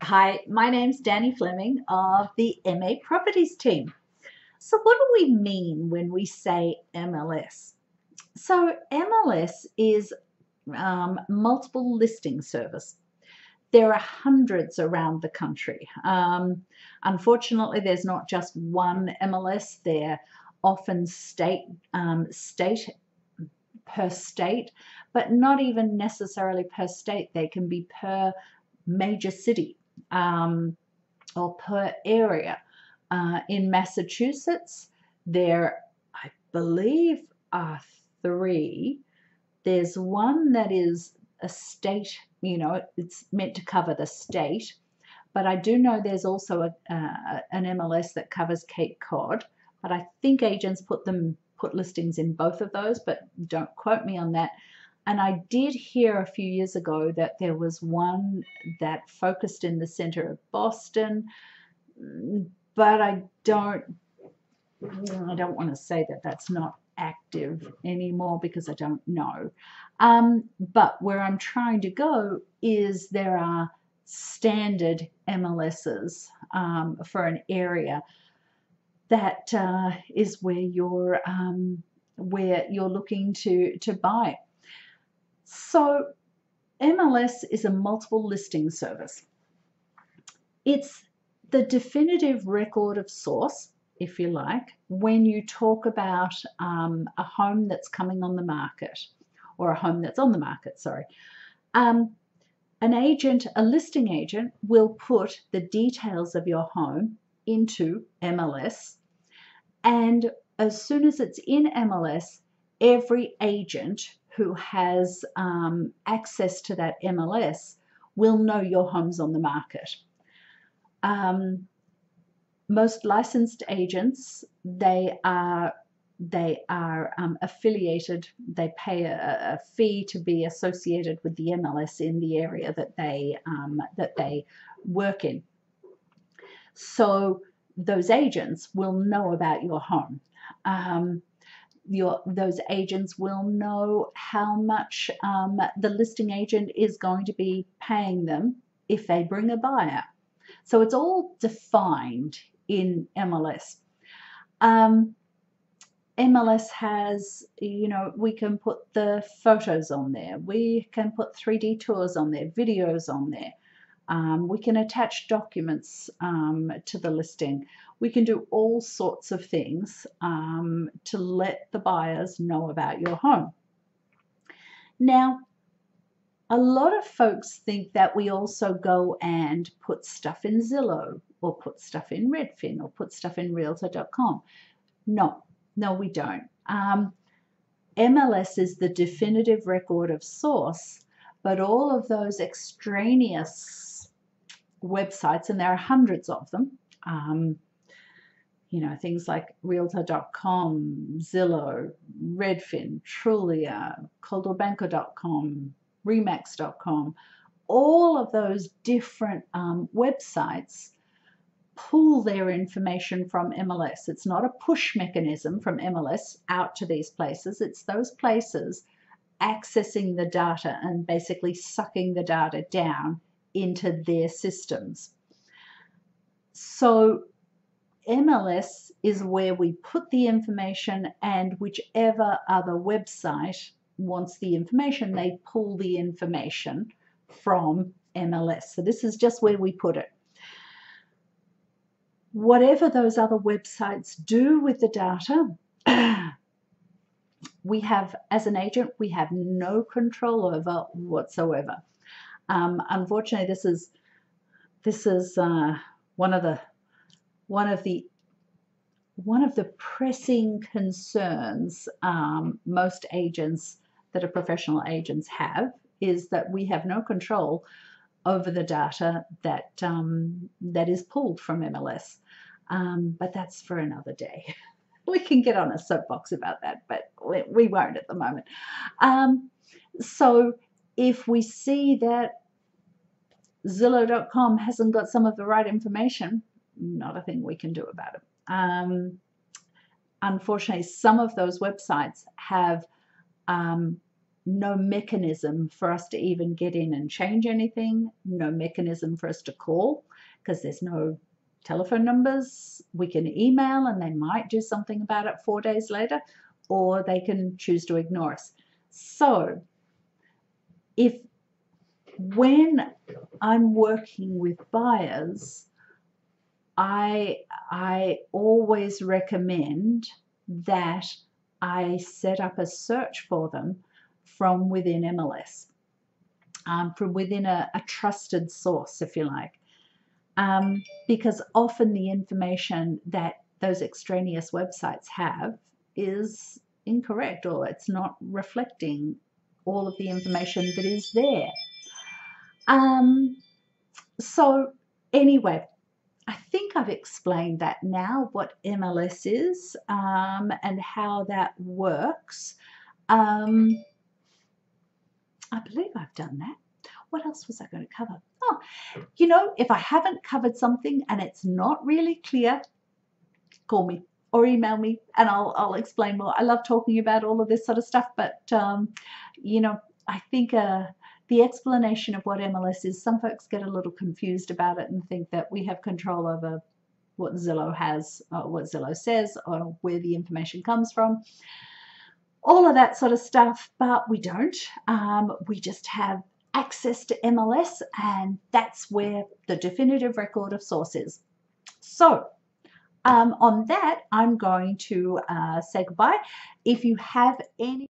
Hi, my name's Danny Fleming of the MA Properties team. So what do we mean when we say MLS? So MLS is multiple listing service. There are hundreds around the country. Unfortunately, there's not just one MLS. They're often state per state, but not even necessarily per state. They can be per major city or per area. In Massachusetts, there, I believe, are three. There's one that is a state, it's meant to cover the state, but I do know there's also an MLS that covers Cape Cod, but I think agents put listings in both of those, but don't quote me on that. And I did hear a few years ago that there was one that focused in the center of Boston, but I don't want to say that that's not active anymore because I don't know. But where I'm trying to go is there are standard MLSs for an area that is where you're looking to buy. So MLS is a multiple listing service. It's the definitive record of source, if you like, when you talk about a home that's coming on the market, or a home that's on the market, sorry. A listing agent will put the details of your home into MLS, and as soon as it's in MLS, every agent who has access to that MLS will know your home's on the market. Most licensed agents, they are affiliated. They pay a fee to be associated with the MLS in the area that they work in. So those agents will know about your home. Those agents will know how much the listing agent is going to be paying them if they bring a buyer. So it's all defined in MLS. MLS has, we can put the photos on there. We can put 3D tours on there, videos on there. We can attach documents to the listing. We can do all sorts of things to let the buyers know about your home. Now, a lot of folks think that we also go and put stuff in Zillow or put stuff in Redfin or put stuff in Realtor.com. No, we don't. MLS is the definitive record of source, but all of those extraneous websites, and there are hundreds of them, things like Realtor.com, Zillow, Redfin, Trulia, ColdwellBanker.com, Remax.com, all of those different websites pull their information from MLS. It's not a push mechanism from MLS out to these places. It's those places accessing the data and basically sucking the data down into their systems. So MLS is where we put the information, and whichever other website wants the information, they pull the information from MLS. So this is just where we put it. Whatever those other websites do with the data, we have, as an agent, we have no control over whatsoever. Unfortunately, this is one of the pressing concerns most agents that are professional agents have, is that we have no control over the data that is pulled from MLS. But that's for another day. We can get on a soapbox about that, but we won't at the moment. So if we see that Zillow.com hasn't got some of the right information, not a thing we can do about it. Unfortunately, some of those websites have no mechanism for us to even get in and change anything, no mechanism for us to call because there's no telephone numbers. We can email and they might do something about it 4 days later, or they can choose to ignore us. So when I'm working with buyers, I always recommend that I set up a search for them from within MLS, from within a trusted source, if you like, because often the information that those extraneous websites have is incorrect, or it's not reflecting all of the information that is there. So anyway, I think I've explained that now, what MLS is, and how that works. I believe I've done that. What else was I going to cover? Oh, if I haven't covered something and it's not really clear, call me or email me and I'll explain more. I love talking about all of this sort of stuff, but I think the explanation of what MLS is, some folks get a little confused about it and think that we have control over what Zillow has, what Zillow says, or where the information comes from, all of that sort of stuff, but we don't. We just have access to MLS, and that's where the definitive record of source is. So on that, I'm going to say goodbye. If you have any